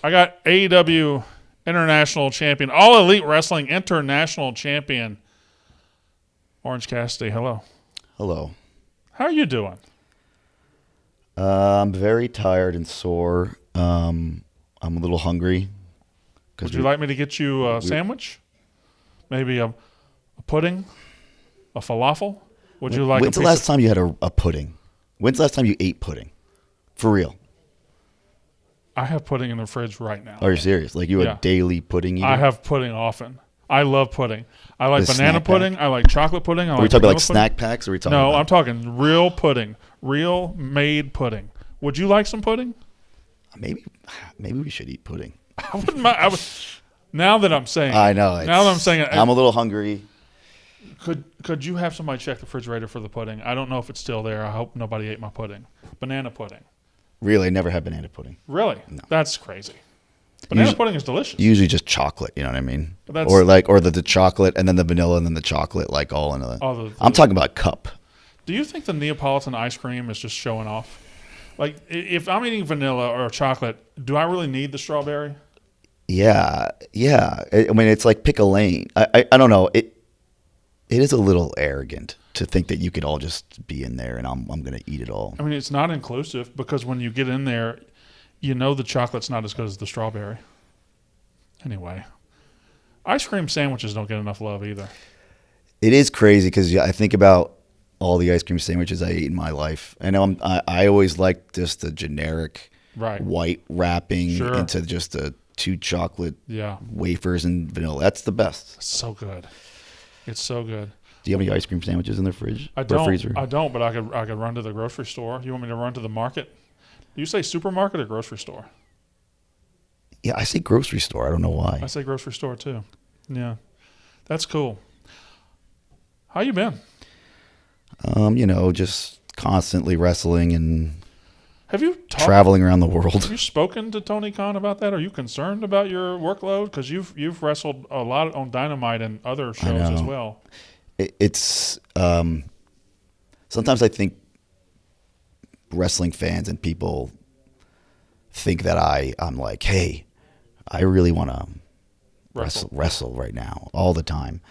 I got AEW International Champion, All Elite Wrestling International Champion, Orange Cassidy. Hello. Hello. How are you doing? I'm very tired and sore. I'm a little hungry. Would you like me to get you a sandwich? Maybe a pudding? A falafel? Would you like? When's the last time you had a pudding? When's the last time you ate pudding? For real? I have pudding in the fridge right now. Are you serious? Like you a daily pudding eater? I have pudding often. I love pudding. I like banana pudding. I like chocolate pudding. Are we talking like snack packs? Or are we talking? No, I'm talking real pudding, real made pudding. Would you like some pudding? Maybe we should eat pudding. I wouldn't mind. Now that I'm saying, I know. Now that I'm saying it, I'm a little hungry. Could you have somebody check the refrigerator for the pudding? I don't know if it's still there. I hope nobody ate my pudding. Banana pudding. Really, never had banana pudding. Really? No. That's crazy. Banana pudding is delicious. Usually just chocolate, you know what I mean? Or the chocolate and then the vanilla and then the chocolate, like all in a. I'm talking about cup. Do you think the Neapolitan ice cream is just showing off? Like, if I'm eating vanilla or chocolate, do I really need the strawberry? Yeah. I mean, it's like pick a lane. I don't know. It is a little arrogant to think that you could all just be in there and I'm going to eat it all. I mean, it's not inclusive because when you get in there, you know the chocolate's not as good as the strawberry. Anyway, ice cream sandwiches don't get enough love either. It is crazy because I think about all the ice cream sandwiches I ate in my life. I know I always liked just the generic white wrapping into just the 2 chocolate wafers and vanilla. That's the best. It's so good. It's so good. Do you have any ice cream sandwiches in the fridge? I don't. Freezer? I don't, but I could run to the grocery store. You want me to run to the market? Do you say supermarket or grocery store? Yeah, I say grocery store. I don't know why. I say grocery store too. Yeah, that's cool. How you been? Just constantly wrestling and traveling around the world. Have you spoken to Tony Khan about that? Are you concerned about your workload? Because you've wrestled a lot on Dynamite and other shows as well. It's sometimes I think wrestling fans and people think that I'm like, hey, I really want to wrestle right now all the time.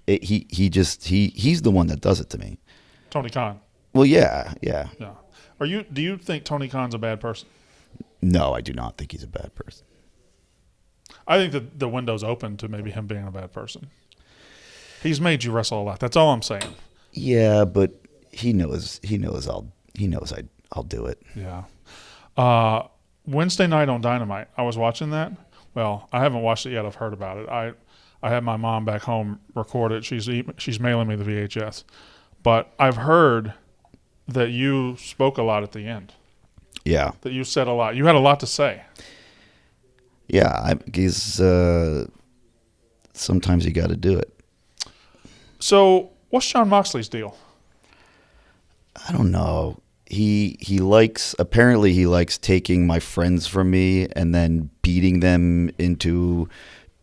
He's the one that does it to me. Tony Khan. Well, yeah. Do you think Tony Khan's a bad person? No, I do not think he's a bad person. I think that the window's open to maybe him being a bad person. He's made you wrestle a lot. That's all I'm saying. Yeah, but he knows I'll do it. Yeah. Wednesday night on Dynamite, I was watching that. Well, I haven't watched it yet. I've heard about it. I had my mom back home record it. She's mailing me the VHS. But I've heard that you spoke a lot at the end. Yeah. That you said a lot. You had a lot to say. Yeah, sometimes you got to do it. So, what's Jon Moxley's deal? I don't know. He likes taking my friends from me and then beating them into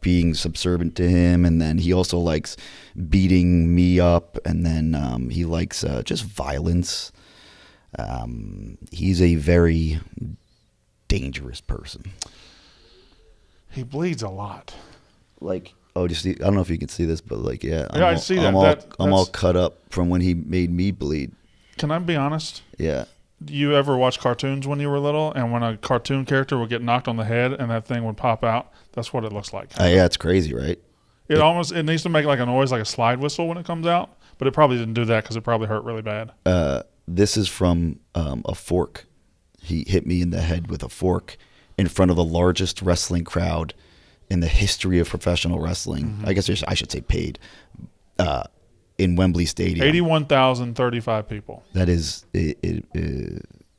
being subservient to him, and then he also likes beating me up, and then he likes just violence. He's a very dangerous person. He bleeds a lot. Like, I don't know if you can see this, but like, I see that. I'm all cut up from when he made me bleed. Can I be honest? Yeah. Do you ever watch cartoons when you were little, and when a cartoon character would get knocked on the head and that thing would pop out? That's what it looks like. Yeah, it's crazy, right? It needs to make like a noise, like a slide whistle when it comes out, but it probably didn't do that because it probably hurt really bad. This is from a fork. He hit me in the head with a fork in front of the largest wrestling crowd in the history of professional wrestling. Mm-hmm. I guess I should say paid. In Wembley Stadium. 81,035 people. That is, it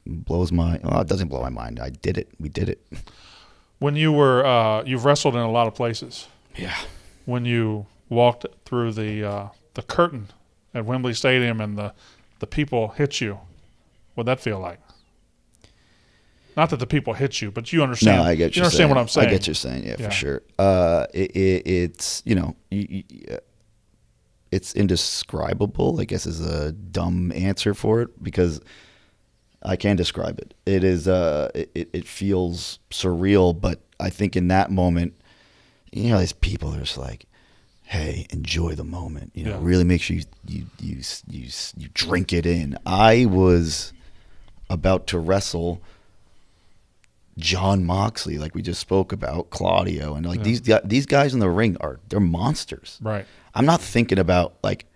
blows my, it doesn't blow my mind. I did it. We did it. When you were, you've wrestled in a lot of places. Yeah. When you walked through the curtain at Wembley Stadium and the people hit you, what'd that feel like? Not that the people hit you, but you understand. No, I get you understand saying. What I'm saying. I get you saying, yeah, for sure. It's, it's indescribable, I guess is a dumb answer for it, because I can describe it. It is. It feels surreal, but I think in that moment, these people are just like, "Hey, enjoy the moment. Yeah. Really make sure you drink it in." I was about to wrestle John Moxley, like we just spoke about, Claudio, and like these guys in the ring they're monsters. Right. I'm not thinking about like,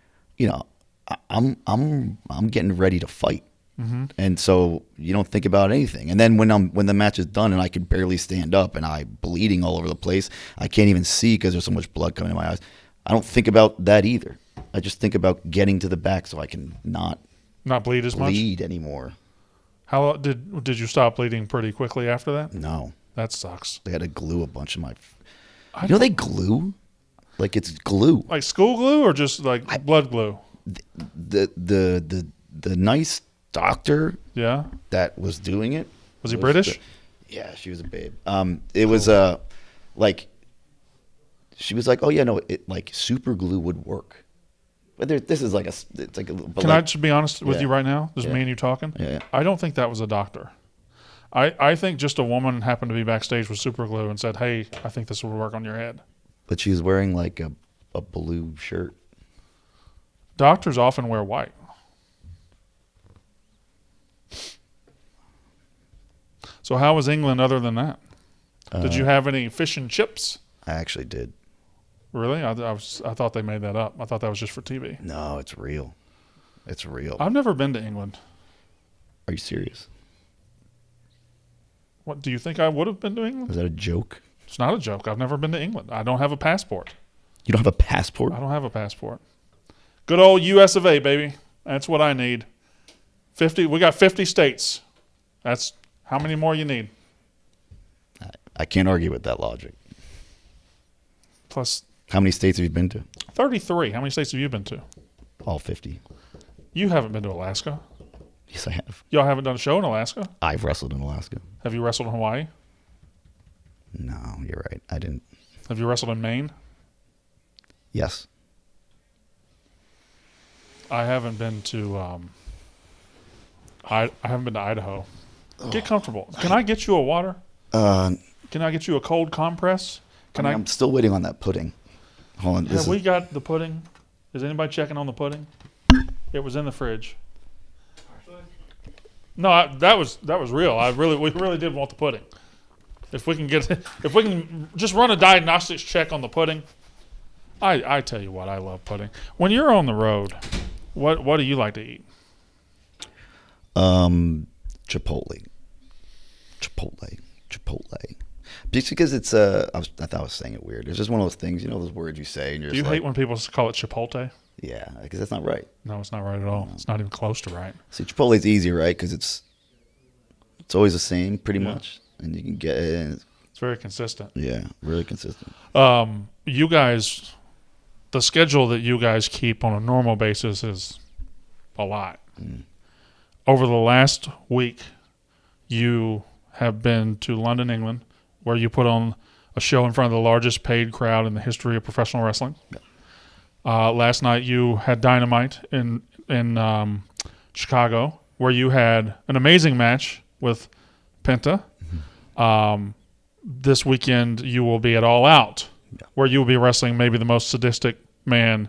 I'm getting ready to fight. Mm-hmm. And so you don't think about anything. And then when the match is done and I can barely stand up and I'm bleeding all over the place, I can't even see because there's so much blood coming in my eyes. I don't think about that either. I just think about getting to the back so I can not bleed as much anymore. How did you stop bleeding pretty quickly after that? No, that sucks. They had to glue a bunch of my. They glue, like it's glue, like school glue or just like blood glue. The nice doctor, that was doing it. Was he British? Yeah, she was a babe. It was like she was like, "Oh yeah, no, like super glue would work." But this is like it's like a. Can I just be honest with you right now? This is me and you talking. Yeah. I don't think that was a doctor. I think just a woman happened to be backstage with super glue and said, "Hey, I think this would work on your head." But she was wearing like a blue shirt. Doctors often wear white. So how was England other than that? Did you have any fish and chips? I actually did. Really? I thought they made that up. I thought that was just for TV. No, it's real. It's real. I've never been to England. Are you serious? What, do you think I would have been to England? Is that a joke? It's not a joke. I've never been to England. I don't have a passport. You don't have a passport? I don't have a passport. Good old US of A, baby. That's what I need. 50. We got 50 states. That's how many more you need. I can't argue with that logic. Plus, how many states have you been to? 33. How many states have you been to? All 50. You haven't been to Alaska. Yes, I have. Y'all haven't done a show in Alaska? I've wrestled in Alaska. Have you wrestled in Hawaii? No, you're right. I didn't. Have you wrestled in Maine? Yes. I haven't been to I haven't been to Idaho. Get comfortable. Can I get you a water? Can I get you a cold compress? I'm still waiting on that pudding. Hold on. Have we got the pudding? Is anybody checking on the pudding? It was in the fridge. No, that was real. We really did want the pudding. If we can just run a diagnostics check on the pudding. I tell you what, I love pudding. When you're on the road, what do you like to eat? Chipotle. Just because it's I thought I was saying it weird. It's just one of those things, those words you say. And you're do you just hate when people call it Chipotle? Yeah, because that's not right. No, it's not right at all. It's not even close to right. See, Chipotle's easy, right? Because it's always the same, pretty much, and you can get it. It's very consistent. Yeah, really consistent. You guys, the schedule that you guys keep on a normal basis is a lot. Over the last week, you have been to London, England, where you put on a show in front of the largest paid crowd in the history of professional wrestling. Yeah. Last night you had Dynamite in Chicago, where you had an amazing match with Penta. Mm-hmm. This weekend you will be at All Out, where you will be wrestling maybe the most sadistic man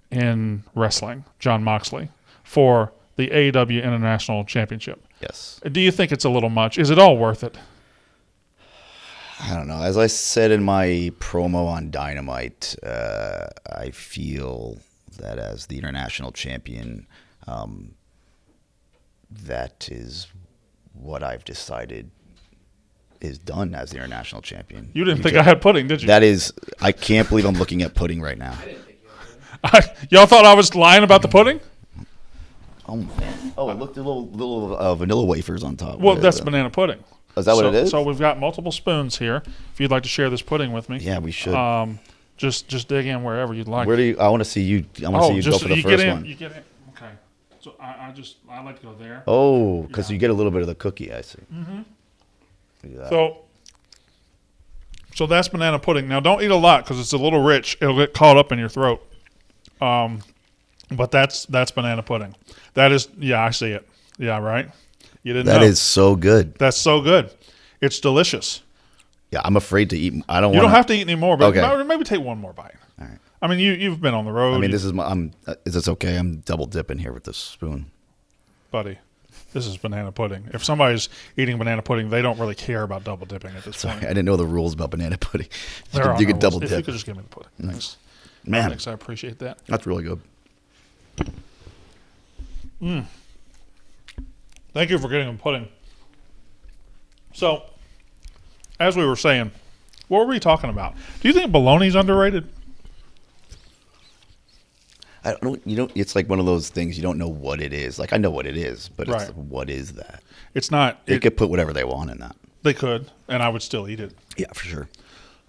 in wrestling, Jon Moxley, for the AEW International Championship. Yes. Do you think it's a little much? Is it all worth it? I don't know. As I said in my promo on Dynamite, I feel that as the international champion, that is what I've decided is done as the international champion. You didn't think I had pudding, did you? That is, I can't believe I'm looking at pudding right now. I didn't think you had pudding. Y'all thought I was lying about the pudding? Oh, man. Oh, it looked a little vanilla wafers on top. Well, that's banana pudding. Is that what it is? So we've got multiple spoons here. If you'd like to share this pudding with me. Yeah, we should. Just dig in wherever you'd like. Where do you? I want to see you. I want to see you go for the you first get in, one. You get in. Okay. So I like to go there. Oh, because you get a little bit of the cookie. I see. Mm-hmm. So that's banana pudding. Now don't eat a lot because it's a little rich. It'll get caught up in your throat. But that's banana pudding. That is, yeah, I see it. Yeah, right. You didn't That know. is so good. That's so good. It's delicious. Yeah, I'm afraid to eat. I don't You want. don't have to eat any more, but Okay. maybe take one more bite. All right. I mean, you've been on the road. I mean, this is my. Is this okay? I'm double dipping here with this spoon. buddy. This is banana pudding. If somebody's eating banana pudding, they don't really care about double dipping at this Sorry, point. I didn't know the rules about banana pudding. There are You no could double rules. If you dip. could just give me the pudding. Thanks. Man, Thanks. I appreciate that. that's really good. Thank you for getting them pudding. So, as we were saying, what were we talking about? Do you think bologna's underrated? I don't. You don't. It's like one of those things you don't know what it is. Like I know what it is, but it's Right. like, what is that? It's not. They could put whatever they want in that. They could, and I would still eat it. Yeah, for sure.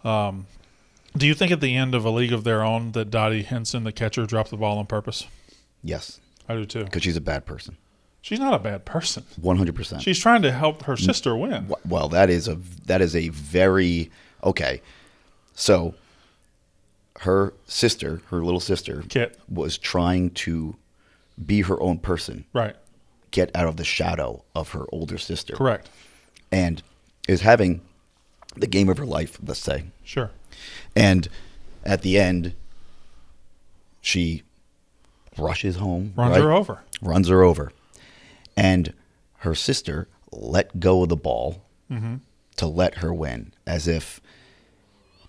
Do you think at the end of A League of Their Own that Dottie Henson, the catcher, dropped the ball on purpose? Yes, I do too. because she's a bad person. She's not a bad person. 100%. She's trying to help her sister win. Well, that is a very okay. So, her sister, her little sister, Kit. was trying to be her own person, Right. get out of the shadow of her older sister, Correct. and is having the game of her life, let's say. Sure. And at the end, she rushes home, Runs right? her over. Runs her over. And her sister let go of the ball to let her win, as if,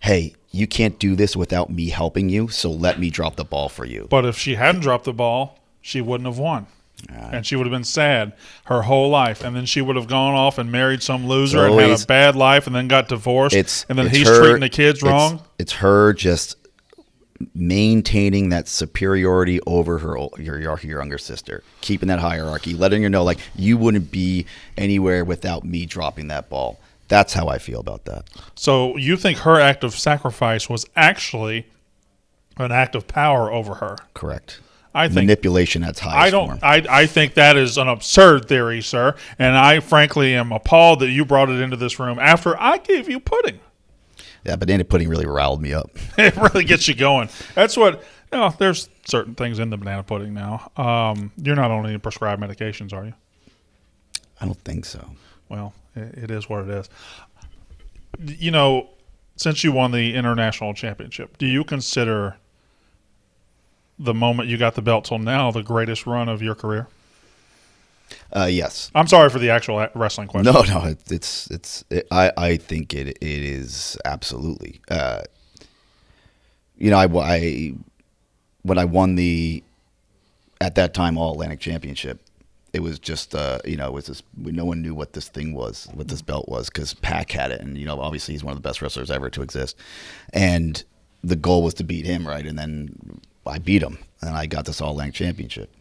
hey, you can't do this without me helping you, so let me drop the ball for you. But if she hadn't dropped the ball, she wouldn't have won. And she would have been sad her whole life. And then she would have gone off and married some loser and had a bad life and then got divorced. And then he's treating the kids wrong. It's her just maintaining that superiority over your younger sister, keeping that hierarchy, letting her know, like, you wouldn't be anywhere without me dropping that ball. That's how I feel about that. So you think her act of sacrifice was actually an act of power over her? Correct. I think Manipulation at its highest form. I think that is an absurd theory, sir. And I frankly am appalled that you brought it into this room after I gave you pudding. Yeah, banana pudding really riled me up. It really gets you going. That's what, there's certain things in the banana pudding now. You're not on any prescribed medications, are you? I don't think so. Well, it is what it is. Since you won the international championship, do you consider the moment you got the belt till now the greatest run of your career? Yes. I'm sorry for the actual wrestling question. No. I think it is absolutely. When I won the at that time All Atlantic Championship, it was just it was this. No one knew what this thing was, what this belt was, because Pac had it, and obviously he's one of the best wrestlers ever to exist, and the goal was to beat him, right? And then I beat him, and I got this All Atlantic Championship.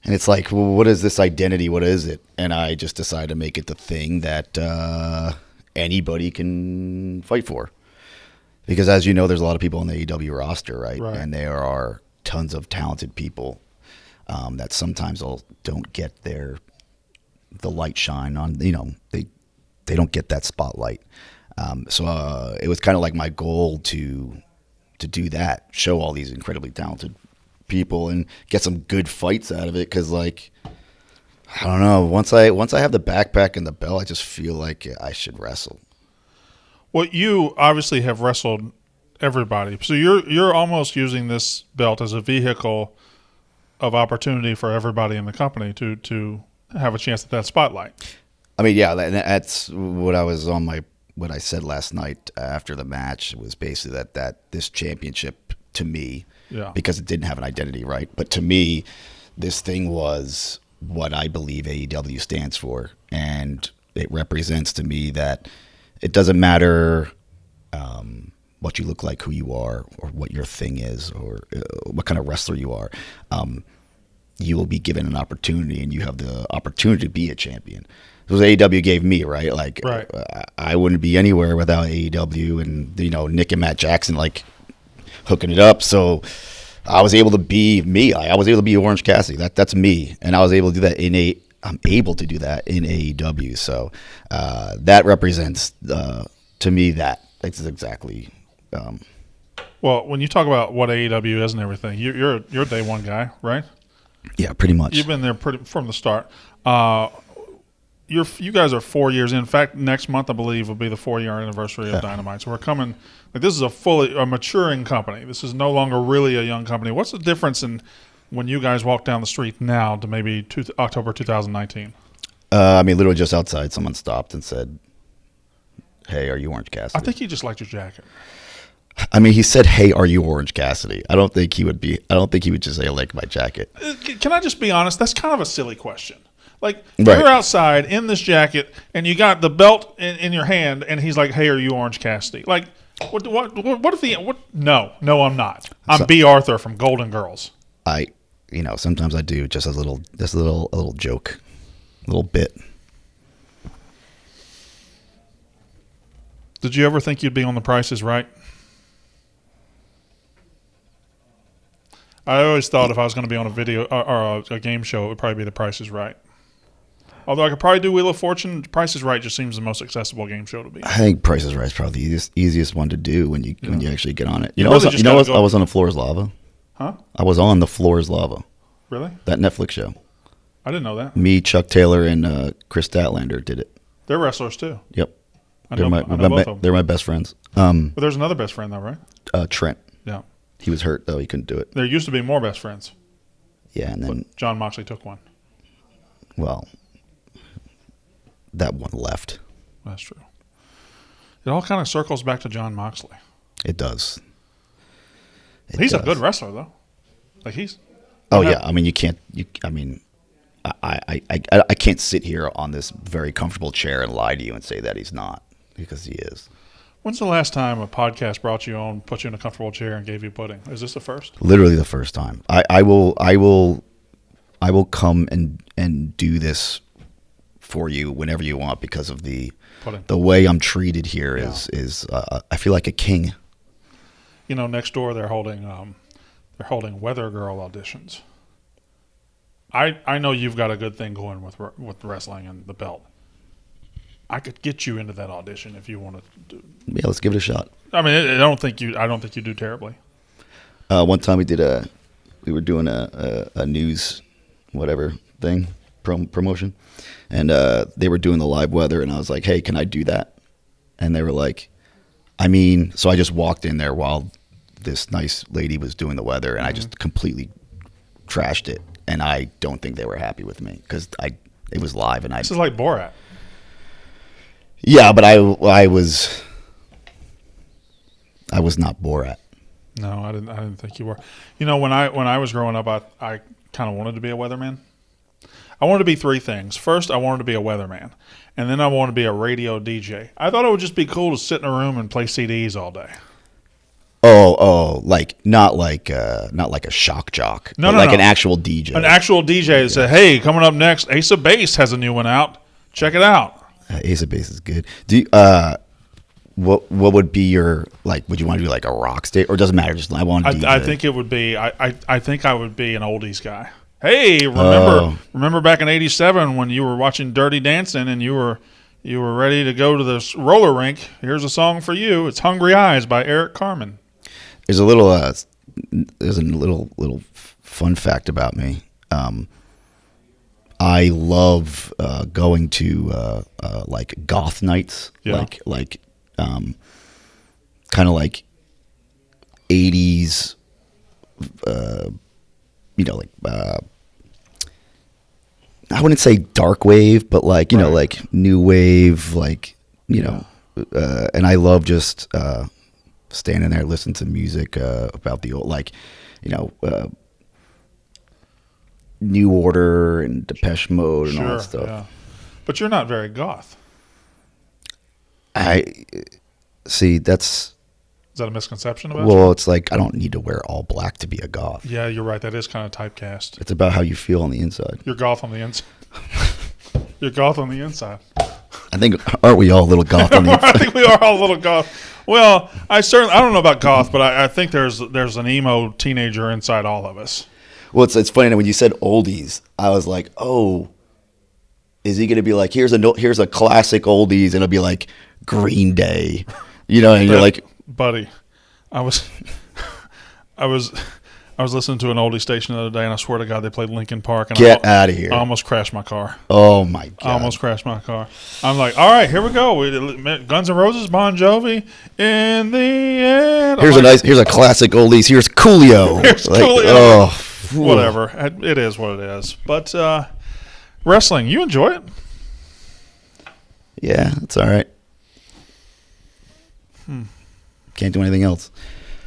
And it's like, well, what is this identity? What is it? And I just decided to make it the thing that anybody can fight for. Because as you know, there's a lot of people on the AEW roster, right? And there are tons of talented people that sometimes don't get the light shine on. They don't get that spotlight. So it was kind of like my goal to do that, show all these incredibly talented people and get some good fights out of it, because I don't know, once I have the backpack and the belt, I just feel like I should wrestle. Well, you obviously have wrestled everybody, so you're almost using this belt as a vehicle of opportunity for everybody in the company to have a chance at that spotlight. I mean, yeah, that's what what I said last night after the match was basically that this championship to me, because it didn't have an identity, right? But to me, this thing was what I believe AEW stands for. And it represents to me that it doesn't matter what you look like, who you are, or what your thing is, or what kind of wrestler you are. You will be given an opportunity, and you have the opportunity to be a champion. It was AEW gave me, right? I wouldn't be anywhere without AEW and, Nick and Matt Jackson, hooking it up. So I was able to be me. I was able to be Orange Cassidy. That's me. And I was able to do that I'm able to do that in AEW. So that represents to me that. That's exactly. Well, when you talk about what AEW is and everything, you're a day one guy, right? Yeah, pretty much. You've been there from the start. you guys are 4 years in. In fact, next month I believe will be the 4-year anniversary of Dynamite. So we're coming. Like, this is a maturing company. This is no longer really a young company. What's the difference in when you guys walk down the street now to maybe October 2019? I mean, literally just outside, someone stopped and said, "Hey, are you Orange Cassidy?" I think he just liked your jacket. I mean, he said, "Hey, are you Orange Cassidy?" I don't think he would just say, "I like my jacket." Can I just be honest? That's kind of a silly question. Like, Right. you're outside in this jacket, and you got the belt in your hand, and he's like, "Hey, are you Orange Cassidy?" Like, what if No, I'm not. I'm B. Arthur from Golden Girls. Sometimes I do just a little joke, a little bit. Did you ever think you'd be on The Price is Right? I always thought if I was going to be on a video or a game show, it would probably be The Price is Right. Although I could probably do Wheel of Fortune, Price is Right just seems the most accessible game show to be. I think Price is Right is probably the easiest one to do when you actually get on it. I was on The Floor is Lava. Huh? I was on The Floor is Lava. Really? That Netflix show. I didn't know that. Me, Chuck Taylor, and Chris Statlander did it. They're wrestlers too. Yep. I know both of them. They're my best friends. But there's another best friend though, right? Trent. Yeah. He was hurt though; he couldn't do it. There used to be more best friends. Yeah, and then But John Moxley took one. well, that one left. That's true. It all kind of circles back to John Moxley. It does. He's a good wrestler though. Like he's. Oh yeah, I mean you can't. I mean, I can't sit here on this very comfortable chair and lie to you and say that he's not, because he is. When's the last time a podcast brought you on, put you in a comfortable chair, and gave you pudding? Is this the first? Literally the first time. I will come and do this for you whenever you want, because of the Pudding. the way I'm treated here is I feel like a king. You know, next door they're holding Weather Girl auditions. I know you've got a good thing going with wrestling and the belt. I could get you into that audition if you wanted to do. Yeah, let's give it a shot. I mean, I don't think you do terribly. One time we were doing a news whatever thing promotion, and they were doing the live weather, and I was like, "Hey, can I do that?" And they were like, "I mean," so I just walked in there while this nice lady was doing the weather, and I just completely trashed it, and I don't think they were happy with me because it was live, and This is like Borat. Yeah, but I was not Borat. No, I didn't think you were. You know, when I was growing up, I kind of wanted to be a weatherman. I wanted to be three things. First, I wanted to be a weatherman, and then I wanted to be a radio DJ. I thought it would just be cool to sit in a room and play CDs all day. Oh, not like a shock jock. No, an actual DJ. An actual DJ that said, "Hey, coming up next, Ace of Base has a new one out. Check it out." Ace of Base is good. Do you, what would be your, like? Would you want to do like a rock state, or doesn't matter? Just I want to. I think it would be. I think I would be an oldies guy. Hey, remember back in '87 when you were watching Dirty Dancing and you were ready to go to the roller rink? Here's a song for you. It's "Hungry Eyes" by Eric Carmen. There's a little fun fact about me. I love going to like goth nights, like kind of like 80s, I wouldn't say dark wave, but like like new wave, like and I love just standing there listening to music about the old, like New Order and Depeche Mode and all that stuff. Yeah. But you're not very goth. I see. Is that a misconception about you? Well, it's like I don't need to wear all black to be a goth. Yeah, you're right. That is kind of typecast. It's about how you feel on the inside. You're goth on the inside. You're goth on the inside. I think, aren't we all a little goth on the inside? I think we are all a little goth. Well, I don't know about goth, but I think there's an emo teenager inside all of us. Well, it's funny that when you said oldies, I was like, oh, is he going to be like, here's a classic oldies, and it'll be like Green Day, and you're like, buddy, I was I was listening to an oldie station the other day, and I swear to God, they played Linkin Park. And Get out of here. I almost crashed my car. Oh, my God. I almost crashed my car. I'm like, all right, here we go. Guns N' Roses, Bon Jovi, in the end. Here's a classic oldies. Here's Coolio. Here's Coolio. Oh, whatever. It is what it is. But wrestling, you enjoy it? Yeah, it's all right. Can't do anything else.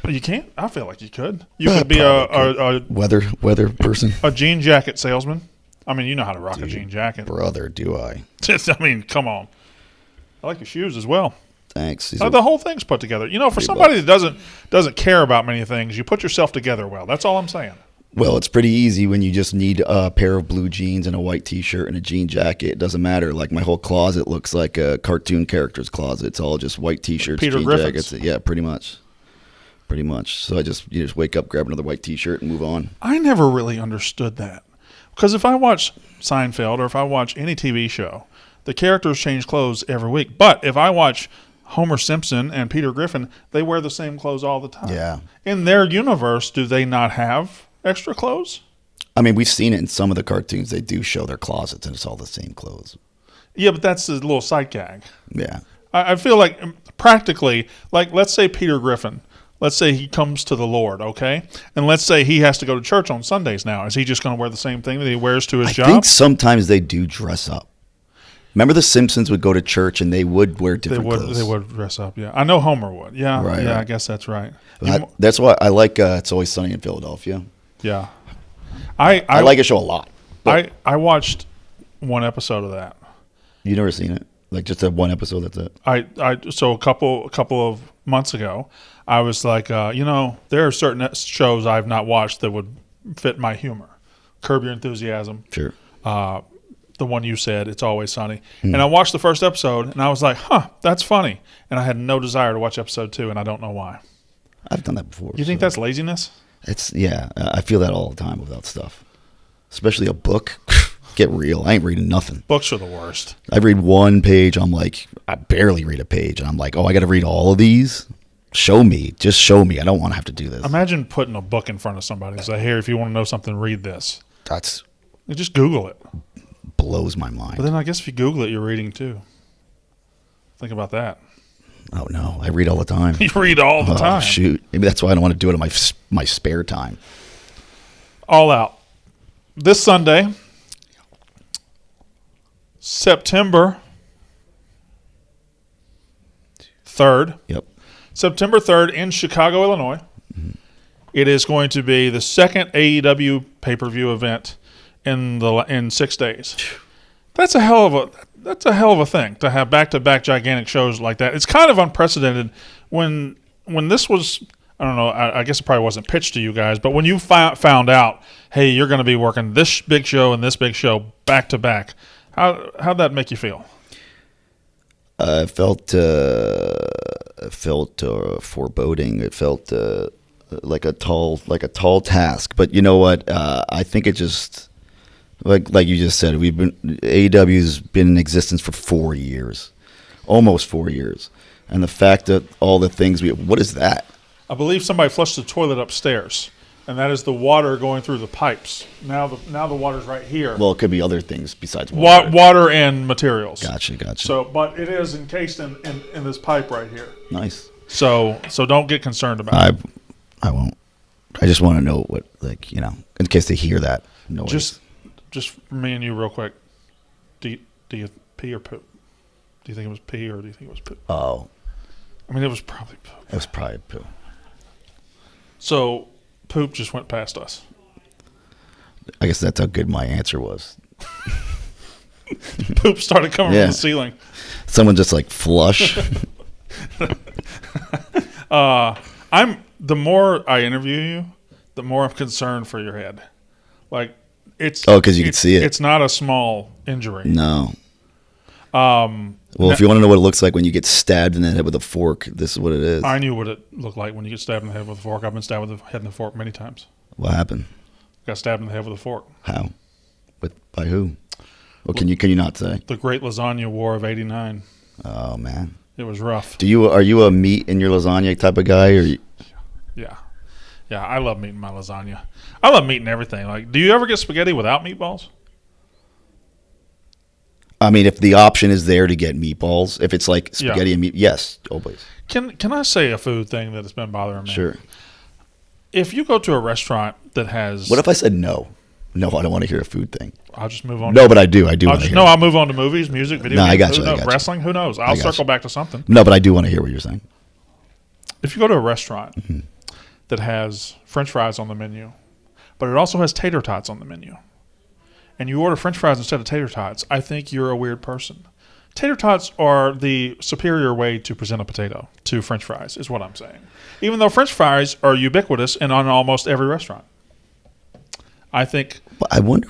You can't? I feel like you could. You could be a weather person. A jean jacket salesman. I mean, you know how to rock a jean jacket. Brother, do I. I mean, come on. I like your shoes as well. Thanks. The whole thing's put together. You know, for somebody that doesn't care about many things, you put yourself together well. That's all I'm saying. Well, it's pretty easy when you just need a pair of blue jeans and a white T-shirt and a jean jacket. It doesn't matter. Like my whole closet looks like a cartoon character's closet. It's all just white T-shirts, Peter jean Griffith's. jackets. Yeah, pretty much. Pretty much. So you just wake up, grab another white T-shirt, and move on. I never really understood that. Because if I watch Seinfeld or if I watch any TV show, the characters change clothes every week. But if I watch Homer Simpson and Peter Griffin, they wear the same clothes all the time. Yeah. In their universe, do they not have extra clothes? I mean, we've seen it in some of the cartoons. They do show their closets, and it's all the same clothes. Yeah, but that's a little sight gag. Yeah. I feel like practically, like let's say Peter Griffin. Let's say he comes to the Lord, okay? And let's say he has to go to church on Sundays now. Is he just going to wear the same thing that he wears to his job? I think sometimes they do dress up. Remember the Simpsons would go to church and they would wear different clothes. They would dress up, yeah. I know Homer would. Yeah, Right, yeah, right. I guess that's right. That's why I like It's Always Sunny in Philadelphia. Yeah. I like a show a lot. I watched one episode of that. You never seen it? Like just that one episode, that's it? So a couple of months ago, I was like, there are certain shows I've not watched that would fit my humor. Curb Your Enthusiasm. Sure. The one you said, It's Always Sunny. And I watched the first episode, and I was like, that's funny. And I had no desire to watch episode 2, and I don't know why. I've done that before. You think that's laziness? I feel that all the time without stuff. Especially a book. Get real. I ain't reading nothing. Books are the worst. I read one page. I'm like, I barely read a page. And I'm like, I got to read all of these? Show me. Just show me. I don't want to have to do this. Imagine putting a book in front of somebody and say, here, if you want to know something, read this. That's Just Google it. blows my mind. But then I guess if you Google it, you're reading too. Think about that. Oh, no. I read all the time. You read all the time. Shoot. Maybe that's why I don't want to do it in my spare time. All Out. This Sunday, September 3rd. Yep. September 3rd in Chicago, Illinois. Mm-hmm. It is going to be the second AEW pay-per-view event in 6 days. That's a hell of a thing to have back-to-back gigantic shows like that. It's kind of unprecedented when this was, I don't know, I guess it probably wasn't pitched to you guys, but when you found out, hey, you're going to be working this big show and this big show back-to-back, how'd that make you feel? It felt foreboding. It felt like a tall task. But you know what? I think it just like you just said. AEW's been in existence for 4 years, almost 4 years, and the fact that all the things what is that? I believe somebody flushed the toilet upstairs, and that is the water going through the pipes. Now the water's right here. Well, it could be other things besides water. Water and materials. Gotcha. So, but it is encased in this pipe right here. Nice. So don't get concerned about it. I won't. I just want to know what, in case they hear that noise. Just for me and you real quick. Do you pee or poop? Do you think it was pee or do you think it was poop? Oh. I mean, it was probably poop. It was probably poop. So poop just went past us. I guess that's how good my answer was. Poop started coming from the ceiling. Someone just flush. The more I interview you, the more I'm concerned for your head. Because you can see it. It's not a small injury. No. Well, if you want to know what it looks like when you get stabbed in the head with a fork, this is what it is. I knew what it looked like when you get stabbed in the head with a fork. I've been stabbed with the head in the fork many times. What happened? Got stabbed in the head with a fork. How? By who? Well, can you not say? The Great Lasagna War of '89. Oh man, it was rough. Are you a meat in your lasagna type of guy, or? Yeah, Yeah, I love meat in my lasagna. I love meat in everything. Like, do you ever get spaghetti without meatballs? I mean, if the option is there to get meatballs, if it's like Yeah. spaghetti and meat, yes, always. Can I say a food thing that has been bothering me? Sure. If you go to a restaurant that has, What if I said no? No, I don't want to hear a food thing. I'll just move on. No, but I do. I do I'll want to just, hear. no, I'll move on to movies, music, video No, games. I got Who you, I knows? got you. Wrestling. Who knows? I'll got circle you. back to something. No, but I do want to hear what you're saying. If you go to a restaurant Mm-hmm. that has French fries on the menu, but it also has tater tots on the menu, and you order French fries instead of tater tots, I think you're a weird person. Tater tots are the superior way to present a potato to French fries, is what I'm saying. Even though French fries are ubiquitous and on almost every restaurant. I think But I wonder.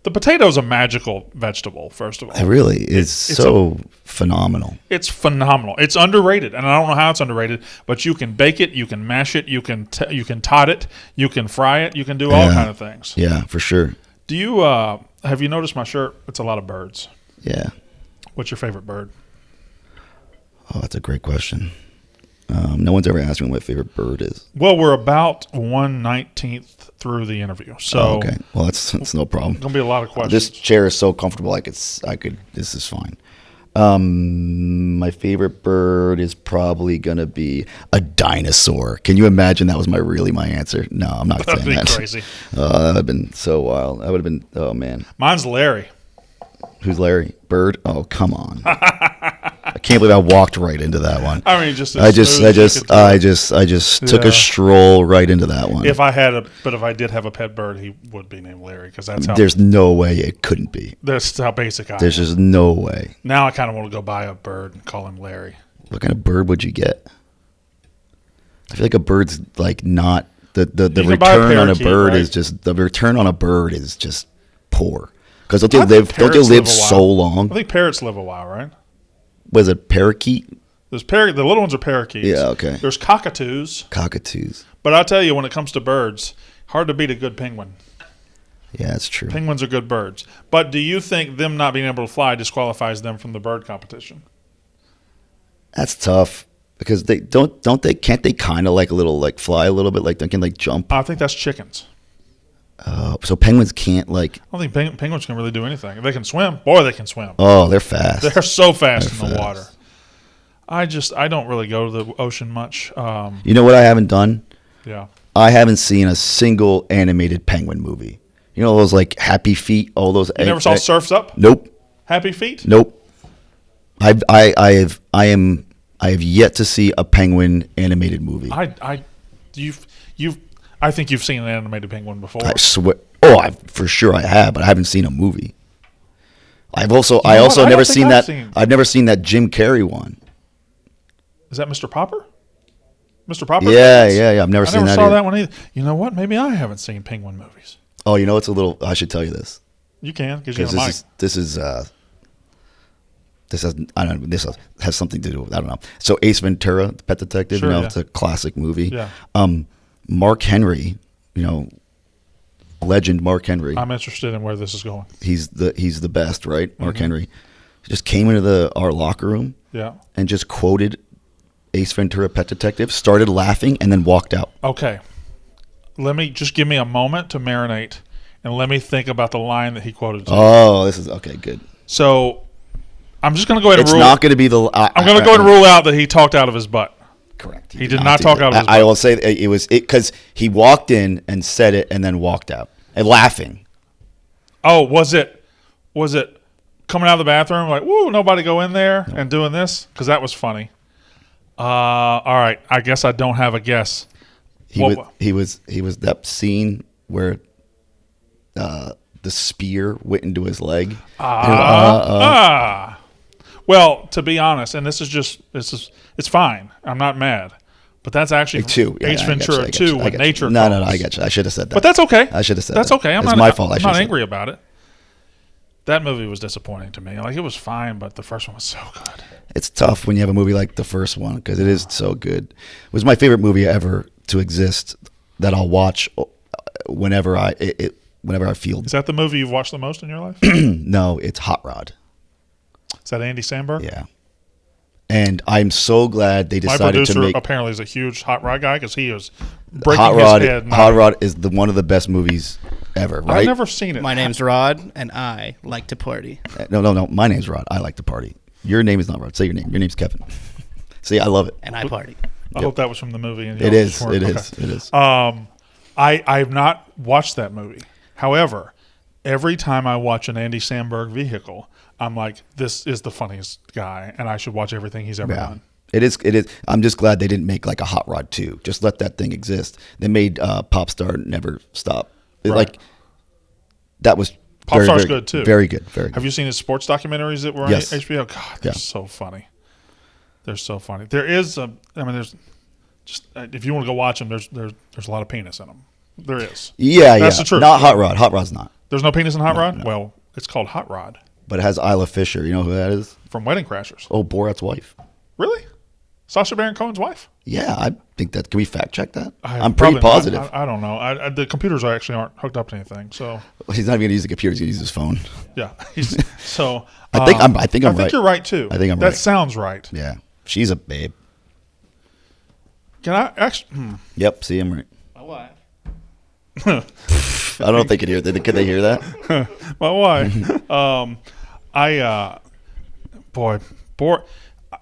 the potato is a magical vegetable, first of all. It really is It's so phenomenal. It's phenomenal. It's underrated, and I don't know how it's underrated, but you can bake it, you can mash it, you can tot it, you can fry it, you can do all Yeah. kind of things. Yeah, for sure. Do you have you noticed my shirt? It's a lot of birds. Yeah. What's your favorite bird? Oh, that's a great question. No one's ever asked me what my favorite bird is. Well, we're about 1/19th through the interview, so Oh, okay. Well, that's no problem. gonna be a lot of questions. This chair is so comfortable. I could. This is fine. My favorite bird is probably gonna be a dinosaur. Can you imagine that was my answer? No, I'm not That'd saying be that. crazy. That would have been so wild. That would have been. Oh man, Mine's Larry. who's Larry? Bird? Oh come on! I can't believe I walked right into that one. I mean, just I just took Yeah. a stroll right into that one. if I did have a pet bird, he would be named Larry because that's how There's no way it couldn't be. that's how basic I am. There's just no way. Now I kind of want to go buy a bird and call him Larry. What kind of bird would you get? I feel like a bird's like not the You can buy a return on a parakeet, bird right? is just the return on a bird is just poor. Because I don't think you parrots live live a while. so long? I think parrots live a while, right? Was it parakeet? The little ones are parakeets. Yeah, okay. There's cockatoos, Cockatoos. but I'll tell you, when it comes to birds, hard to beat a good penguin. Yeah, that's true. Penguins are good birds. But do you think them not being able to fly disqualifies them from the bird competition? That's tough because they can't they kind of like a little like fly a little bit like they can like jump. I think that's chickens. So penguins can't like. I don't think penguins can really do anything. They can swim. Boy, they can swim. Oh, they're fast. They're so fast They're in the fast. water. I don't really go to the ocean much. You know what I haven't done? Yeah. I haven't seen a single animated penguin movie. You know those like Happy Feet, all those. You never saw Surf's Up? Nope, Happy Feet? nope. I have yet to see a penguin animated movie. I think you've seen an animated penguin before. I swear. Oh, for sure I have, but I haven't seen a movie. I know also what? I never don't think seen I've that. seen- I've never seen that Jim Carrey one. Is that Mr. Popper? Mr. Popper? Yeah, Penguins? yeah, yeah. I've never I seen never that. saw either. that one either. You know what? Maybe I haven't seen penguin movies. Oh, you know, it's a little. I should tell you this. You can because you have Because a mic. this has something to do with, I don't know. So Ace Ventura, the Pet Detective, Sure, you know, yeah. it's a classic movie. Yeah. Mark Henry, you know, legend Mark Henry. I'm interested in where this is going. He's the best, right? Mark Mm-hmm. Henry just came into our locker room Yeah. and just quoted Ace Ventura, Pet Detective, started laughing, and then walked out. Okay. Give me a moment to marinate and let me think about the line that he quoted to you. Oh, this is okay. Good. So I'm just going to go ahead and It's rule. not going to be the. I'm going to go ahead and rule out that he talked out of his butt. Correct. He did not do talk that. out of his I butt. will say it was because he walked in and said it and then walked out and laughing. Oh, was it coming out of the bathroom like, woo, nobody go in there and doing this? Because that was funny. All right. I guess I don't have a guess. He What- was that scene where the spear went into his leg. Well, to be honest, and this is it's fine. I'm not mad. But that's actually Two. Yeah, Ace I got you, Ventura I got 2 you, I with got you. nature. No, calls. I got you. I should have said that. But that's okay. I should have said that's that. okay. It's my fault. I I'm should have not said angry about it. That movie was disappointing to me. Like, it was fine, but the first one was so good. It's tough when you have a movie like the first one because it is so good. It was my favorite movie ever to exist that I'll watch whenever I feel. Is that the movie you've watched the most in your life? No, it's Hot Rod. Is that Andy Samberg? Yeah. And I'm so glad they My decided producer to make apparently is a huge Hot Rod guy because he is breaking Hot Rod. his head. Hot Rod is one of the best movies ever. Right? I've never seen it. My name's Rod, and I like to party. No. My name's Rod. I like to party. Your name is not Rod. Say your name. Your name's Kevin. See, I love it. And I party. I hope that was from the movie. And It is. weren't. It Okay. is. It is. I've not watched that movie. However, every time I watch an Andy Samberg vehicle, I'm like, this is the funniest guy, and I should watch everything he's ever done. It is. It is. I'm just glad they didn't make like a Hot Rod 2. Just let that thing exist. They made Popstar Never Stop. Right. That was Popstar's good too. Very good. Very good. Have you seen his sports documentaries that were on Yes. HBO? God, they're so funny. They're so funny. There is there's just if you want to go watch them, there's a lot of penis in them. There is. Yeah, That's the truth. Not Hot Rod. Hot Rod's not. There's no penis in Hot Rod? no. Well, it's called Hot Rod But it has Isla Fisher. You know who that is? from Wedding Crashers. Oh, Borat's wife. Really? Sacha Baron Cohen's wife? Yeah, I think that. Can we fact check that? I'm I'm pretty probably not. positive. I don't know. The computers actually aren't hooked up to anything. So He's not even going to use the computer. He's going to use his phone. yeah. So I think I'm right. you're right too. I think I'm that right. sounds right. Yeah, she's a babe. Can I actually? Yep. See, I'm right. My wife. I don't know if they could hear that. Could they hear that? My wife.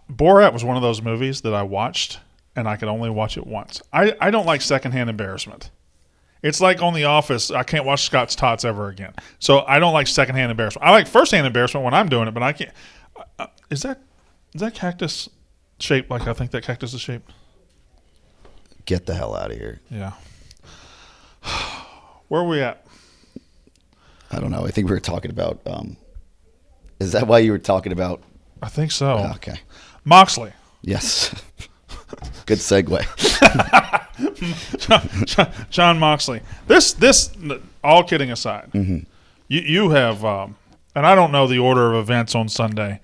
Borat was one of those movies that I watched and I could only watch it once. I don't like secondhand embarrassment. It's like on The Office. I can't watch Scott's Tots ever again. So I don't like secondhand embarrassment. I like firsthand embarrassment when I'm doing it, but I can't. Is that cactus shaped like I think that cactus is shaped? Get the hell out of here. Yeah. Where are we at? I don't know. I think we were talking about. Is that why you were talking about? I think so. Okay. Moxley. Yes. Good segue. John Moxley. This. All kidding aside, you have, and I don't know the order of events on Sunday,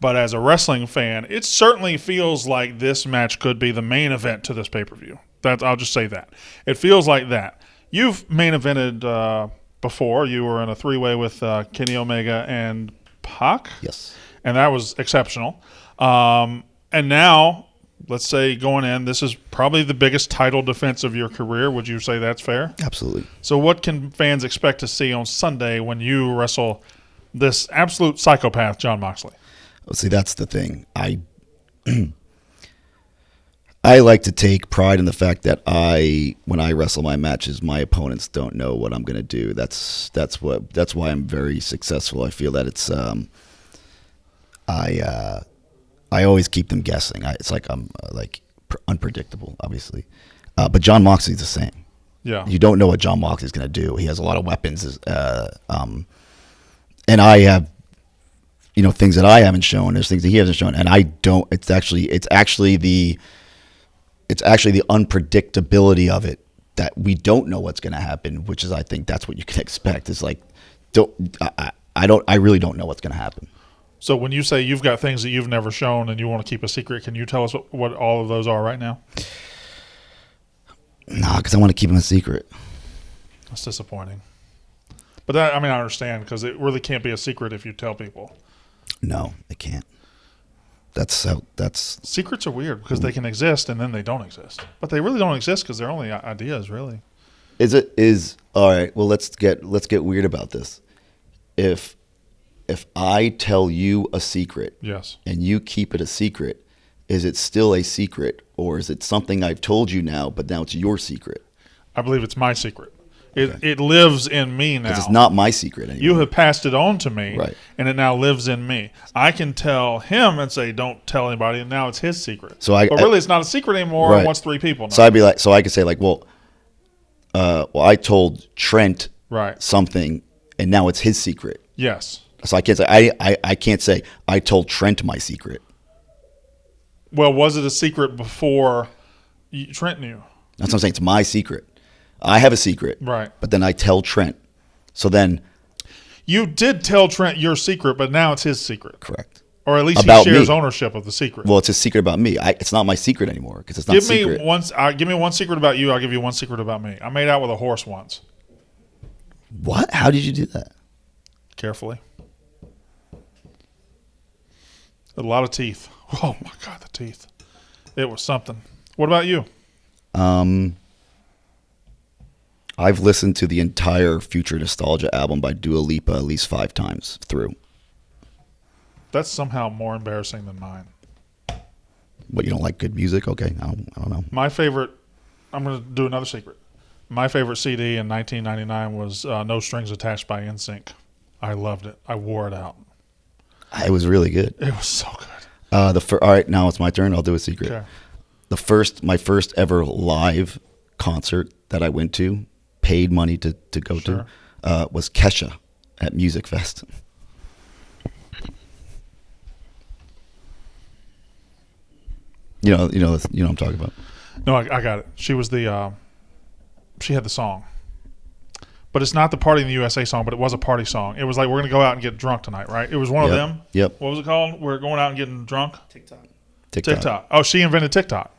but as a wrestling fan, it certainly feels like this match could be the main event to this pay-per-view. I'll just say that. It feels like that. You've main evented before. You were in a three-way with Kenny Omega and Pac. Yes. And that was exceptional. And now, let's say going in, this is probably the biggest title defense of your career. Would you say that's fair? Absolutely. So what can fans expect to see on Sunday when you wrestle this absolute psychopath, John Moxley? Well, see, that's the thing. I like to take pride in the fact that when I wrestle my matches, my opponents don't know what I'm going to do. That's why I'm very successful. I feel that it's I always keep them guessing. It's like I'm unpredictable, obviously. But John Moxley's the same. Yeah. You don't know what John Moxley's going to do. He has a lot of weapons, and I have, things that I haven't shown. There's things that he hasn't shown, and I don't. It's actually the unpredictability of it that we don't know what's going to happen, which is, I think, that's what you can expect. Is like, I really don't know what's going to happen. So when you say you've got things that you've never shown and you want to keep a secret, can you tell us what all of those are right now? Nah, because I want to keep them a secret. That's disappointing. But I understand because it really can't be a secret if you tell people. No, it can't. That's Secrets are weird because they can exist and then they don't exist. But they really don't exist because they're only ideas, really. All right. Well, let's get weird about this. If I tell you a secret, Yes. and you keep it a secret, is it still a secret, or is it something I've told you now, but now it's your secret? I believe it's my secret. It lives in me now. Because it's not my secret anymore. You have passed it on to me, Right. and it now lives in me. I can tell him and say, "Don't tell anybody," and now it's his secret. but really, it's not a secret anymore. Right. Once 3 people know. So I could say like, well, I told Trent Right. something, and now it's his secret. Yes. So I can't say I can't say I told Trent my secret. Well, was it a secret before Trent knew? That's what I'm saying. It's my secret. I have a secret, Right. But then I tell Trent. So then, You did tell Trent your secret, but now it's his secret. correct. Or at least About he shares me. ownership of the secret. Well, it's a secret about me. It's not my secret anymore because it's not give secret. give me one secret about you. I'll give you one secret about me. I made out with a horse once. What? How did you do that? Carefully. A lot of teeth. Oh my God, the teeth. It was something. What about you? I've listened to the entire Future Nostalgia album by Dua Lipa at least 5 times through. That's somehow more embarrassing than mine. What, you don't like good music? Okay, I don't know. My favorite, I'm going to do another secret. My favorite CD in 1999 was No Strings Attached by NSYNC. I loved it. I wore it out. It was really good. It was so good. All right, now it's my turn. I'll do a secret. Okay. My first ever live concert that I went to, paid money to go Sure. to, was Kesha at Music Fest. You know what I'm talking about. No, I got it. She was she had the song. But it's not the Party in the USA song, but it was a party song. It was like, we're going to go out and get drunk tonight, right? It was one of them. Yep. What was it called? We're going out and getting drunk? TikTok. Oh, she invented TikTok.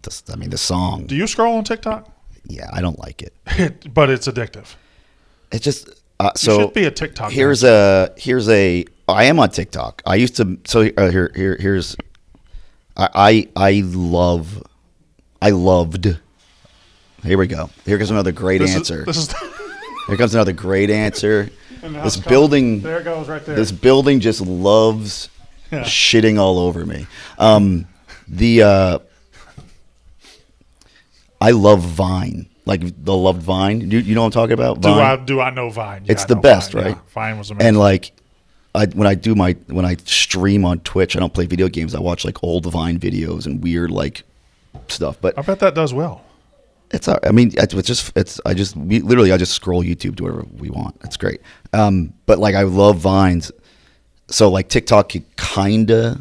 The song. Do you scroll on TikTok? Yeah, I don't like it. But it's addictive. It's just You so. should be a TikTok. Here's a. I am on TikTok. I used to. So here's. I loved. Here we go. Here comes another great answer. Here comes another great answer. This building. There it goes right there. This building just loves shitting all over me. I love Vine. Like the loved Vine. You know what I'm talking about? Vine? Do I know Vine? Yeah, It's I the know best, Vine. right? Yeah, Vine was amazing. And like, when I stream on Twitch, I don't play video games. I watch like old Vine videos and weird like stuff. But I bet that does well. it's I mean, I just scroll YouTube to whatever we want. It's great. But like, I love Vines. So like TikTok kinda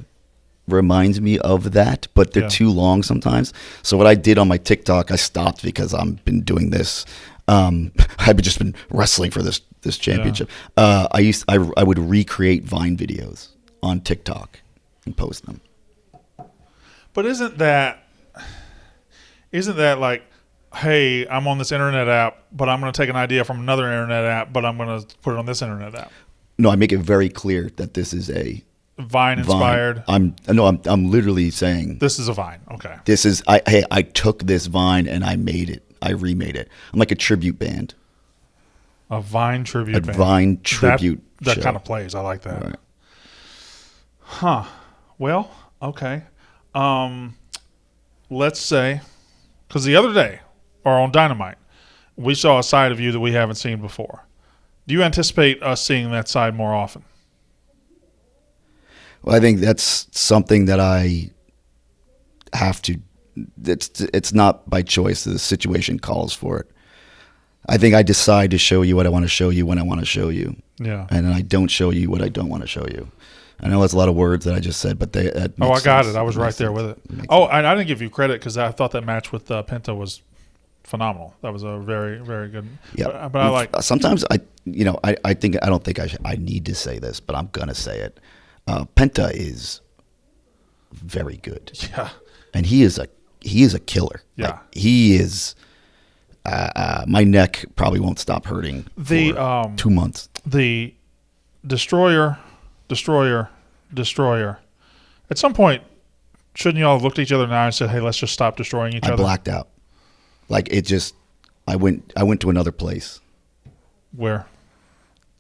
reminds me of that, but they're too long sometimes. So what I did on my TikTok, I stopped because I've been doing this. I've just been wrestling for this championship. I would recreate Vine videos on TikTok and post them. But isn't that like, hey, I'm on this internet app, but I'm going to take an idea from another internet app, but I'm going to put it on this internet app? No, I make it very clear that this is a Vine inspired. I'm literally saying This is a Vine. Okay. this is I took this Vine and I made it. I remade it. I'm like a tribute band. A Vine tribute band. Vine tribute That show. kind of plays. I like that. Right. Huh. Well, okay. Let's say, because the other day, or on Dynamite, we saw a side of you that we haven't seen before. Do you anticipate us seeing that side more often? Well, I think that's something that I have to. It's not by choice. The situation calls for it. I think I decide to show you what I want to show you when I want to show you. Yeah. And then I don't show you what I don't want to show you. I know that's a lot of words that I just said, but I got it. I was right there with it. I didn't give you credit because I thought that match with Penta was phenomenal. That was a very, very good. Yeah. But I like. Sometimes I don't think I need to say this, but I'm gonna say it. Penta is very good. Yeah. And he is a killer. Yeah. Like, he is. My neck probably won't stop hurting for 2 months. The destroyer. At some point, shouldn't you all have looked at each other now and said, "Hey, let's just stop destroying each I other"? blacked out. Like it just. I went to another place. Where?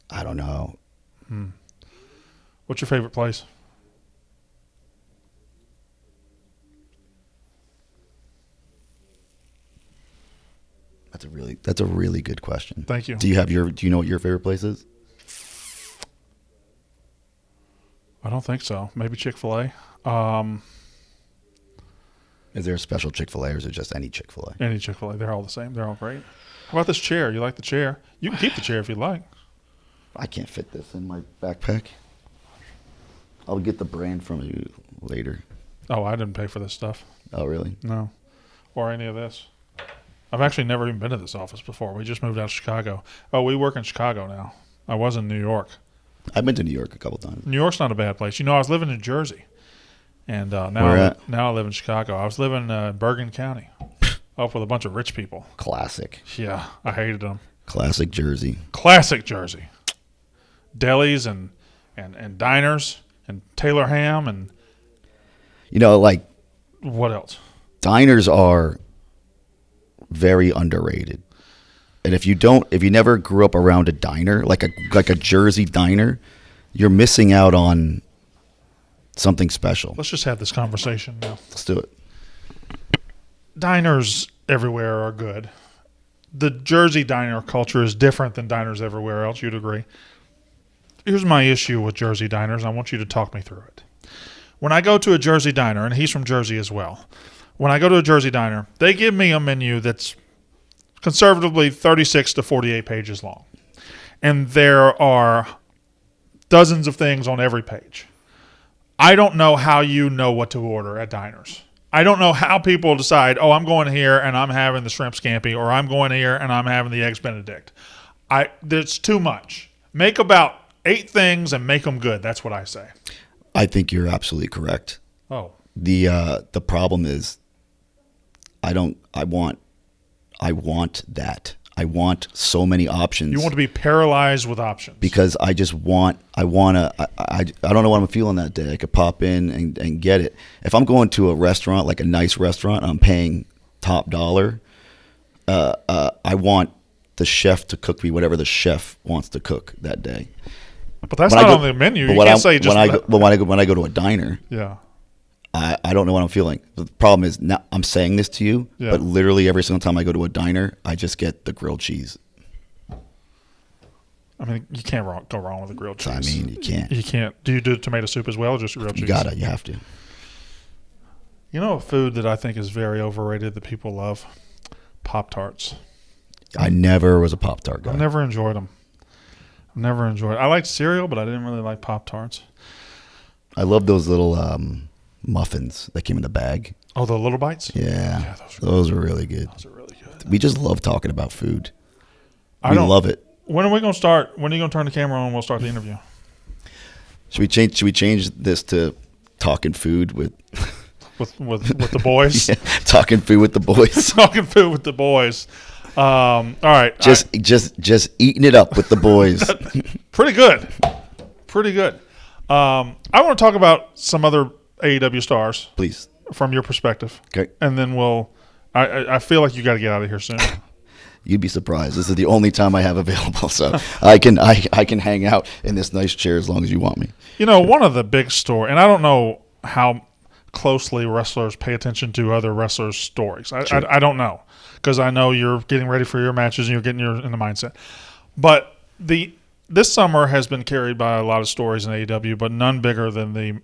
I don't know. What's your favorite place? That's a really good question. Thank you. Do you know what your favorite place is? I don't think so. Maybe Chick-fil-A. Is there a special Chick-fil-A or is it just any Chick-fil-A? Any Chick-fil-A. They're all the same. They're all great. How about this chair? You like the chair? You can keep the chair if you like. I can't fit this in my backpack. I'll get the brand from you later. Oh, I didn't pay for this stuff. Oh, really? No. Or any of this. I've actually never even been to this office before. We just moved out of Chicago. Oh, we work in Chicago now. I was in New York. I've been to New York a couple times. New York's not a bad place. You know, I was living in Jersey. And now I live in Chicago. I was living in Bergen County. Up with a bunch of rich people. Classic. Yeah, I hated them. Classic Jersey. Classic Jersey. Delis and diners and Taylor ham and Like What else? diners are very underrated. And if you never grew up around a diner, like a Jersey diner, you're missing out on something special. Let's just have this conversation now. Let's do it. Diners everywhere are good. The Jersey diner culture is different than diners everywhere else. You'd agree. Here's my issue with Jersey diners. I want you to talk me through it. When I go to a Jersey diner, and he's from Jersey as well, when I go to a Jersey diner, they give me a menu that's conservatively 36 to 48 pages long. And there are dozens of things on every page. I don't know how you know what to order at diners. I don't know how people decide, I'm going here and I'm having the shrimp scampi, or I'm going here and I'm having the eggs Benedict. There's too much. Make about 8 things and make them good. That's what I say. I think you're absolutely correct. Oh. The problem is I want that. I want so many options. You want to be paralyzed with options. Because I don't know what I'm feeling that day. I could pop in and get it. If I'm going to a restaurant, like a nice restaurant, I'm paying top dollar, I want the chef to cook me whatever the chef wants to cook that day. But that's not on the menu. You can't say just when I go to a diner, yeah. I don't know what I'm feeling. The problem is now I'm saying this to you, Yeah. but literally every single time I go to a diner, I just get the grilled cheese. I mean, you can't go wrong with a grilled cheese. I mean, you can't. You can't. Do you do tomato soup as well, or just grilled cheese? You have to. You know, a food that I think is very overrated that people love? Pop-Tarts. I never was a Pop-Tart guy. I've never enjoyed them. I liked cereal, but I didn't really like Pop-Tarts. I love those little muffins that came in the bag. Oh, the Little Bites? Yeah, those are really good. Those are really good. We just love talking about food. I love it. When are we going to start? When are you going to turn the camera on and we'll start the interview? Should we change this to talking food with with the boys? Yeah, talking food with the boys. Talking food with the boys. All right. Just eating it up with the boys. Pretty good. I want to talk about some other AEW stars. Please. From your perspective. Okay. And then I feel like you got to get out of here soon. You'd be surprised. This is the only time I have available, so I can hang out in this nice chair as long as you want me. You know, one of the big stories, and I don't know how closely wrestlers pay attention to other wrestlers' stories. I don't know, because I know you're getting ready for your matches and you're getting in the mindset. But this summer has been carried by a lot of stories in AEW, but none bigger than the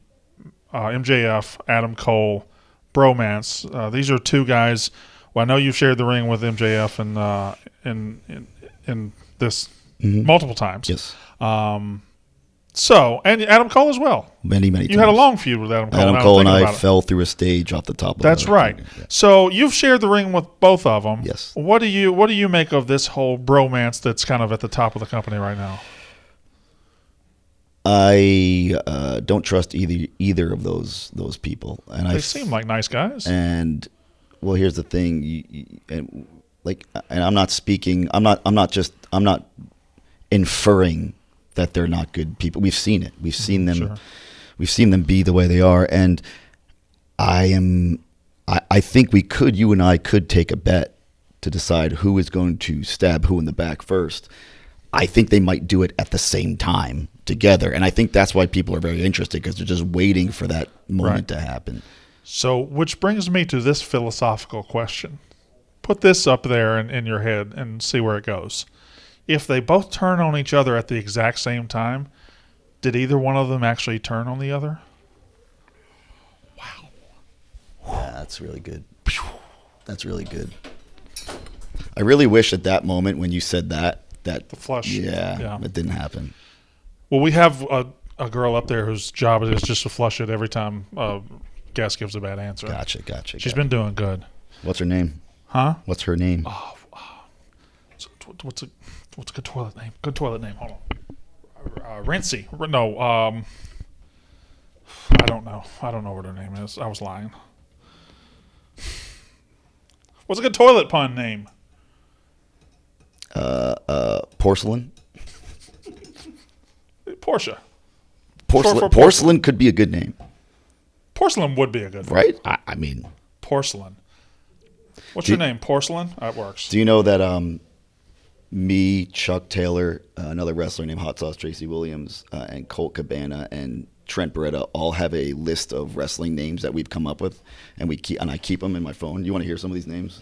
MJF, Adam Cole bromance. These are two guys. Well, I know you've shared the ring with MJF in this multiple times. Yes. And Adam Cole as well. Many times. You had a long feud with Adam Cole. Adam Cole and I fell through a stage off the top of That's right. Yeah. So you've shared the ring with both of them. Yes. What do you make of this whole bromance that's kind of at the top of the company right now? I don't trust either of those people, and they seem like nice guys. And well, here's the thing, and I'm not speaking. I'm not inferring that they're not good people. We've seen it. We've seen them. Sure. We've seen them be the way they are, and I think you and I could take a bet to decide who is going to stab who in the back first. I think they might do it at the same time together, and I think that's why people are very interested, because they're just waiting for that moment to happen. So, which brings me to this philosophical question. Put this up there in your head and see where it goes. If they both turn on each other at the exact same time, did either one of them actually turn on the other? Wow. Yeah, that's really good. That's really good. I really wish at that moment when you said that the flush. Yeah, it didn't happen. Well, we have a girl up there whose job it is just to flush it every time a guest gives a bad answer. Gotcha. She's been doing good. What's her name? Huh? What's her name? What's a good toilet name? Good toilet name. Hold on. Rincy. No. I don't know. I don't know what her name is. I was lying. What's a good toilet pun name? Porcelain. Portia. Porcelain could be a good name. Porcelain would be a good one. Right? I mean, Porcelain. What's your name? Porcelain? That works. do you know that me, Chuck Taylor, another wrestler named Hot Sauce Tracy Williams, and Colt Cabana and Trent Beretta all have a list of wrestling names that we've come up with, and I keep them in my phone. You want to hear some of these names?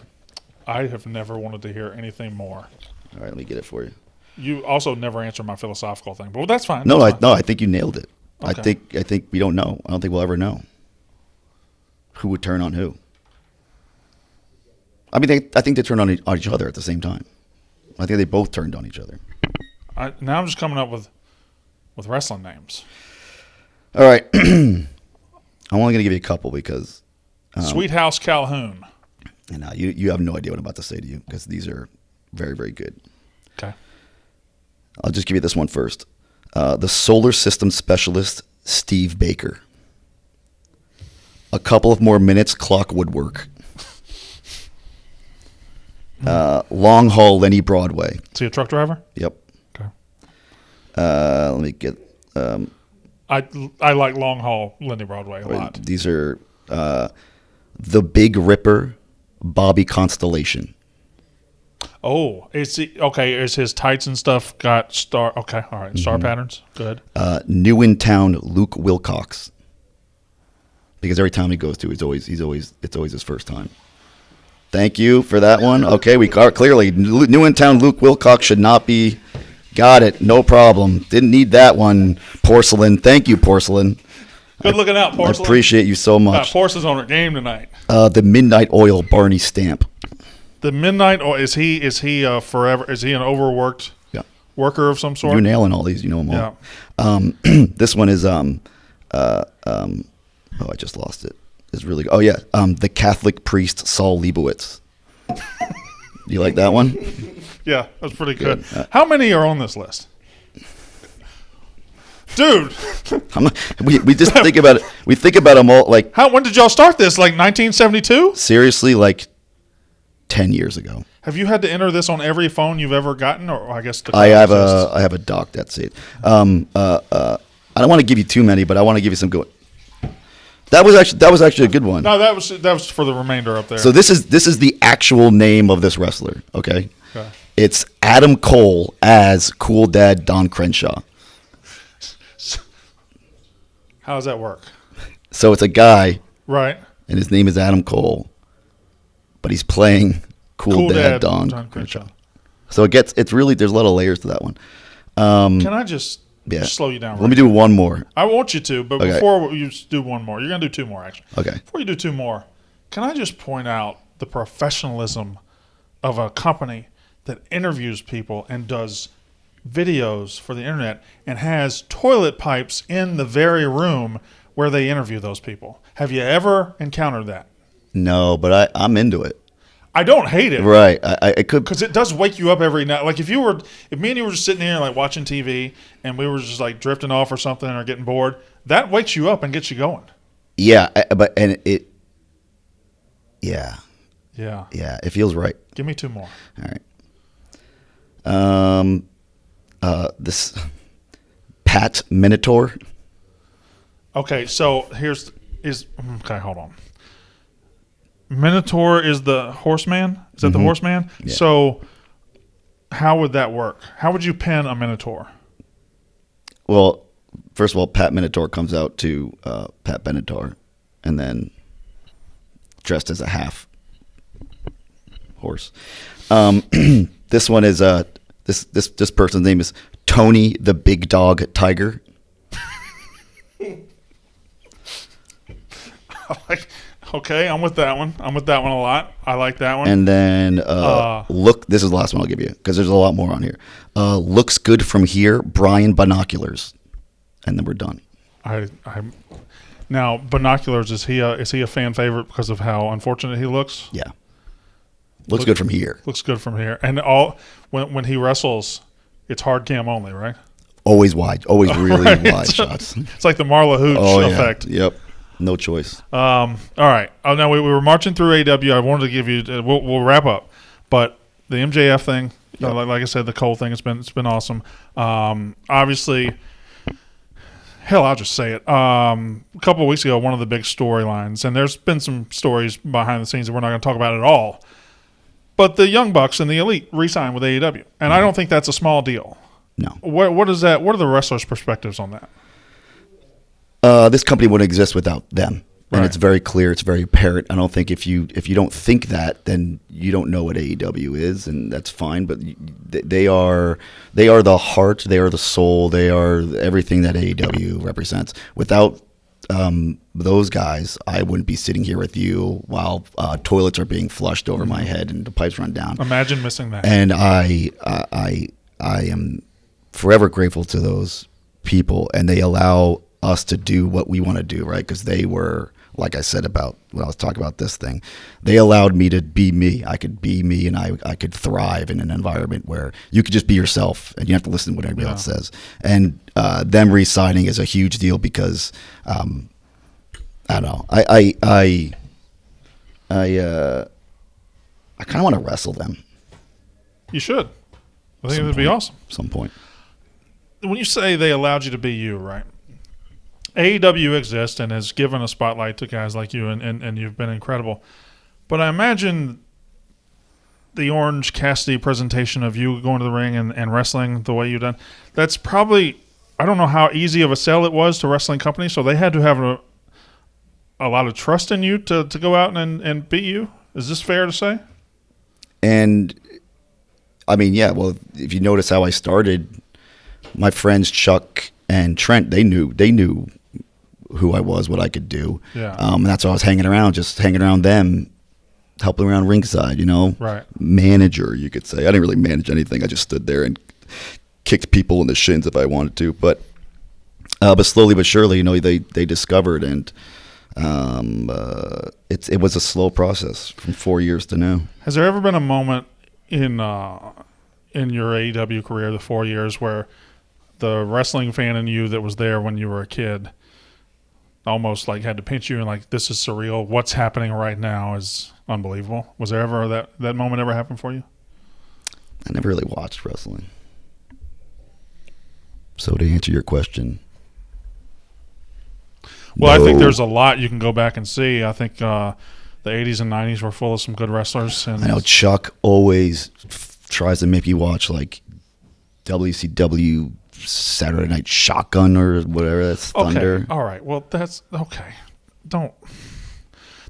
I have never wanted to hear anything more. All right, let me get it for you. You also never answer my philosophical thing, but that's fine. No, That's fine. I think you nailed it. Okay. I think we don't know. I don't think we'll ever know who would turn on who. I mean, I think they turned on each other at the same time. I think they both turned on each other. Now I'm just coming up with wrestling names. All right. I'm only going to give you a couple because Sweet House Calhoun. and you have no idea what I'm about to say to you because these are very, very good. Okay. I'll just give you this one first. The Solar System Specialist, Steve Baker. A couple of more minutes, clock would work. Long Haul Lenny Broadway. Is he a truck driver? Yep. Okay. Let me get... I like Long Haul Lenny Broadway a lot. These are The Big Ripper, Bobby Constellation. Oh, is his tights and stuff got star? Okay, all right, star patterns. Good. New in Town, Luke Wilcox. Because every time he goes to, it's always his first time. Thank you for that one. Okay, we are clearly New in Town, Luke Wilcox should not be. Got it, no problem. Didn't need that one. Porcelain, thank you, Porcelain. Good looking out, Porcelain. I appreciate you so much. Porcelain's on her game tonight. The Midnight Oil, Barney Stamp. The Midnight Oil, is he forever? Is he an overworked worker of some sort? You're nailing all these. You know them all. Yeah. This one is I just lost it. It's really good. Oh yeah, the Catholic priest Saul Leibowitz. You like that one? Yeah, that's pretty good. How many are on this list? Dude, we just think about it. We think about them all like. when did y'all start this? Like 1972? Seriously, like 10 years ago. Have you had to enter this on every phone you've ever gotten, or I guess I have a doc that's it. I don't want to give you too many, but I want to give you some good. That was actually a good one. No, that was for the remainder up there. So this is the actual name of this wrestler. Okay. It's Adam Cole as Cool Dad Don Crenshaw. How does that work? So it's a guy, right? And his name is Adam Cole, but he's playing Cool Dad Don Crenshaw. So it's really, there's a lot of layers to that one. Can I just slow you down? Let me do one more. I want you to, but before you do one more, you're gonna do two more actually. Okay. Before you do two more, can I just point out the professionalism of a company that interviews people and does videos for the internet and has toilet pipes in the very room where they interview those people? Have you ever encountered that? No, but I'm into it. I don't hate it. Right. I could, because it does wake you up every night. Like if me and you were just sitting here like watching TV and we were just like drifting off or something or getting bored, that wakes you up and gets you going. Yeah, Yeah, it feels right. give me two more. All right. This Pat Minotaur. Okay, so okay, hold on. Minotaur is the horseman? Is that the horseman? Yeah. So how would that work? How would you pin a Minotaur? Well, first of all, Pat Minotaur comes out to Pat Benatar, and then dressed as a half horse. This one is this person's name is Tony the Big Dog Tiger. Okay, I'm with that one. I'm with that one a lot. I like that one. And then look, this is the last one I'll give you because there's a lot more on here. Looks good from here, Brian Binoculars, and then we're done. Now Binoculars, is he a fan favorite because of how unfortunate he looks? Yeah, looks good from here. Looks good from here, and when he wrestles, it's hard cam only, right? Always wide, always really wide shots. It's like the Marla Hooch effect. Yep. No choice. All right. Now we were marching through AW. I wanted to give you. We'll wrap up, but the MJF thing, like I said, the Cole thing. It's been awesome. Obviously, hell, I'll just say it. A couple of weeks ago, one of the big storylines, and there's been some stories behind the scenes that we're not going to talk about at all, but the Young Bucks and the Elite re-signed with AEW, and I don't think that's a small deal. No. What is that? What are the wrestlers' perspectives on that? This company wouldn't exist without them. And Right. it's very clear, it's very apparent. I don't think if you don't think that, then you don't know what AEW is, and that's fine. But they are the heart, they are the soul, they are everything that AEW represents. Without those guys, I wouldn't be sitting here with you while toilets are being flushed over my head and the pipes run down. Imagine missing that. And I am forever grateful to those people, and they allow us to do what we want to do, right? Because they were, like I said about when I was talking about this thing, they allowed me to be me. I could be me, and I could thrive in an environment where you could just be yourself, and you have to listen to what everybody else says. And them re-signing is a huge deal because I don't know. I kind of want to wrestle them. You should. I think it would be awesome. Some point. When you say they allowed you to be you, right? AEW exists and has given a spotlight to guys like you, and you've been incredible. But I imagine the Orange Cassidy presentation of you going to the ring and wrestling the way you've done, that's probably, I don't know how easy of a sell it was to wrestling companies, so they had to have a lot of trust in you to go out and beat you. Is this fair to say? And, I mean, yeah, well, if you notice how I started, my friends Chuck and Trent, they knew who I was, what I could do. Yeah. And that's why I was hanging around them, helping around ringside, Right. Manager, you could say. I didn't really manage anything. I just stood there and kicked people in the shins if I wanted to. But slowly but surely, they discovered, and it was a slow process from 4 years to now. Has there ever been a moment in your AEW career, the 4 years, where the wrestling fan in you that was there when you were a kid almost like had to pinch you and like, this is surreal, what's happening right now is unbelievable? Was there ever that moment ever happen for you? I never really watched wrestling. So to answer your question, well, I think no. there's a lot you can go back and see. I think the 80s and 90s were full of some good wrestlers. And I know Chuck always tries to make you watch like WCW Saturday Night Shotgun or whatever. That's Thunder. Okay, all right. Well, that's okay. There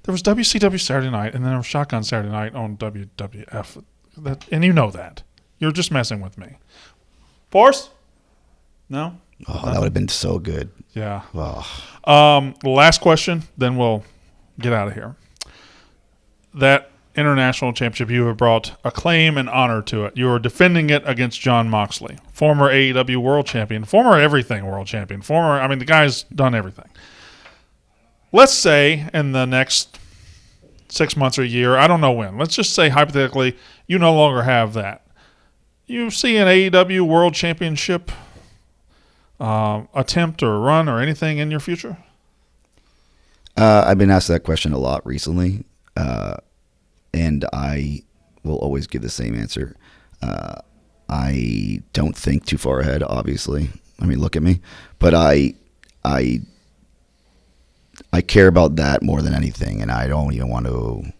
was WCW Saturday Night, and then there was Shotgun Saturday Night on WWF. And you know that. You're just messing with me. Force? No? Oh, that would have been so good. Yeah. Oh. Last question, then we'll get out of here. That international championship, you have brought acclaim and honor to it. You are defending it against Jon Moxley, former AEW world champion, former everything world champion, the guy's done everything. Let's say in the next 6 months or a year, I don't know when, let's just say hypothetically, you no longer have that. You see an AEW world championship attempt or run or anything in your future? I've been asked that question a lot recently, and I will always give the same answer. I don't think too far ahead, obviously. I mean, look at me. But I care about that more than anything, and I don't even want to.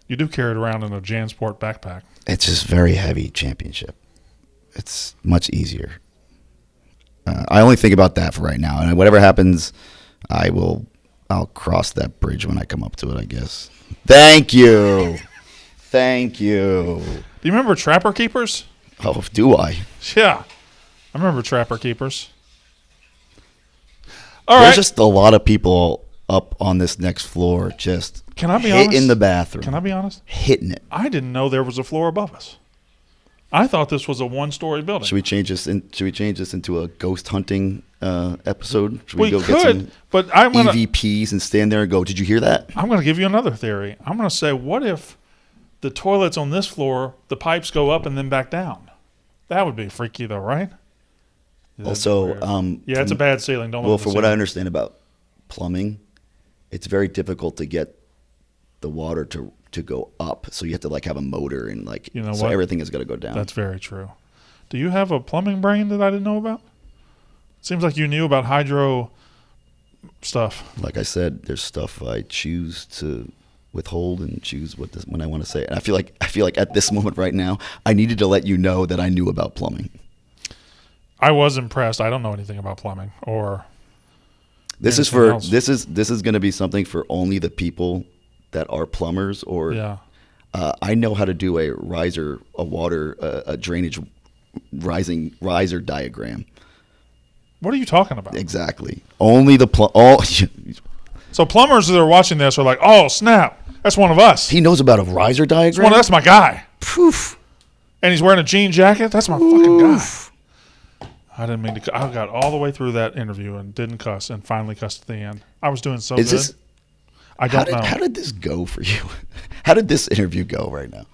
You do carry it around in a JanSport backpack. It's just very heavy championship. It's much easier. I only think about that for right now, and whatever happens, I'll cross that bridge when I come up to it, I guess. Thank you. Thank you. Do you remember Trapper Keepers? Oh, do I? Yeah. I remember Trapper Keepers. All There's right. just a lot of people up on this next floor just Can I be hitting honest? the bathroom. Can I be honest? Hitting it. I didn't know there was a floor above us. I thought this was a one-story building. Should we change this into a ghost hunting episode? Should We go could, get some but I'm gonna EVPs and stand there and go, did you hear that? I'm gonna give you another theory. I'm gonna say, what if the toilets on this floor, the pipes go up and then back down? That would be freaky, though, right? Also, Yeah, it's a bad ceiling. Don't well, look at for the what I ceiling. understand about plumbing, it's very difficult to get the water to go up. So you have to like have a motor and like, You know so what? everything is going to go down. That's very true. Do you have a plumbing brain that I didn't know about? Seems like you knew about hydro stuff. Like I said, there's stuff I choose to withhold and choose when I want to say it. And I feel like at this moment right now, I needed to let you know that I knew about plumbing. I was impressed. I don't know anything about plumbing or this is anything for else. this is going to be something for only the people that are plumbers or Yeah. I know how to do a drainage riser diagram. What are you talking about? Exactly. Only the So plumbers that are watching this are like, oh, snap. That's one of us. he knows about a riser diagram. That's my guy. Poof. And he's wearing a jean jacket. That's my fucking guy. I didn't mean to. I got all the way through that interview and didn't cuss and finally cussed at the end. I was doing so good. I don't know. How did this go for you? How did this interview go right now?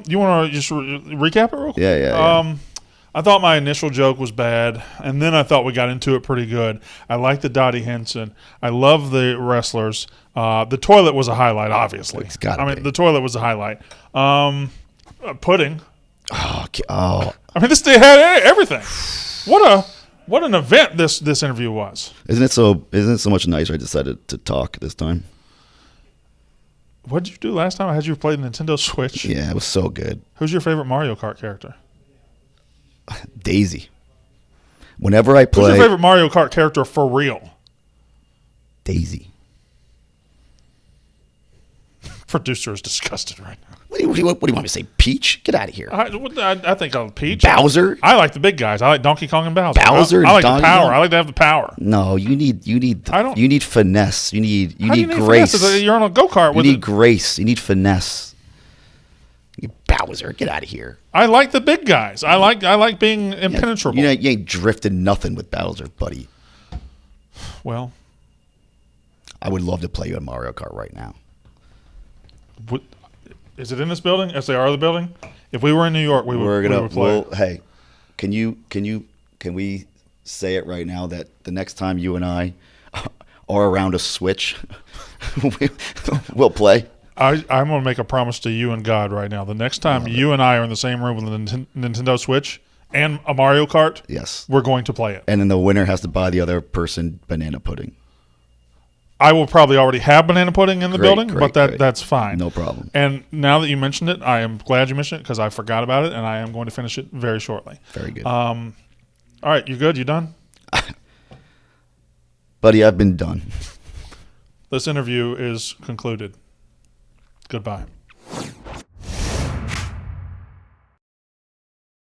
You want to just recap it real quick? Yeah. I thought my initial joke was bad, and then I thought we got into it pretty good. I like the Dottie Henson. I love the wrestlers. The toilet was a highlight, obviously. It's gotta be. The toilet was a highlight. Pudding. Oh, I mean, they had everything. What an event this interview was. isn't it so much nicer? I decided to talk this time. What did you do last time? I had you play Nintendo Switch. Yeah, it was so good. Who's your favorite Mario Kart character? Daisy. Whenever I play Who's your favorite Mario Kart character for real? Daisy. Producer is disgusted right now. What do you want me to say? Peach? Get out of here. I think of Peach. Bowser? I like the big guys. I like Donkey Kong and Bowser. Bowser I like and the power. Donkey Kong? I like to have the power. No, you need finesse. You need How do you need grace. finesse? You're on a go-kart You with need it. grace. You need finesse. Bowser, get out of here. I like the big guys. I like being impenetrable. You ain't drifting nothing with Bowser, buddy. Well, I would love to play you in Mario Kart right now. is it in this building? SAR the building? If we were in New York, we would play. Well, hey, can we say it right now that the next time you and I are around a Switch, we'll play? I'm going to make a promise to you and God right now. The next time you and I are in the same room with a Nintendo Switch and a Mario Kart, Yes. we're going to play it. And then the winner has to buy the other person banana pudding. I will probably already have banana pudding in the building, but that's fine. No problem. And now that you mentioned it, I am glad you mentioned it because I forgot about it, and I am going to finish it very shortly. Very good. All right, you good? You done? Buddy, I've been done. This interview is concluded. Goodbye.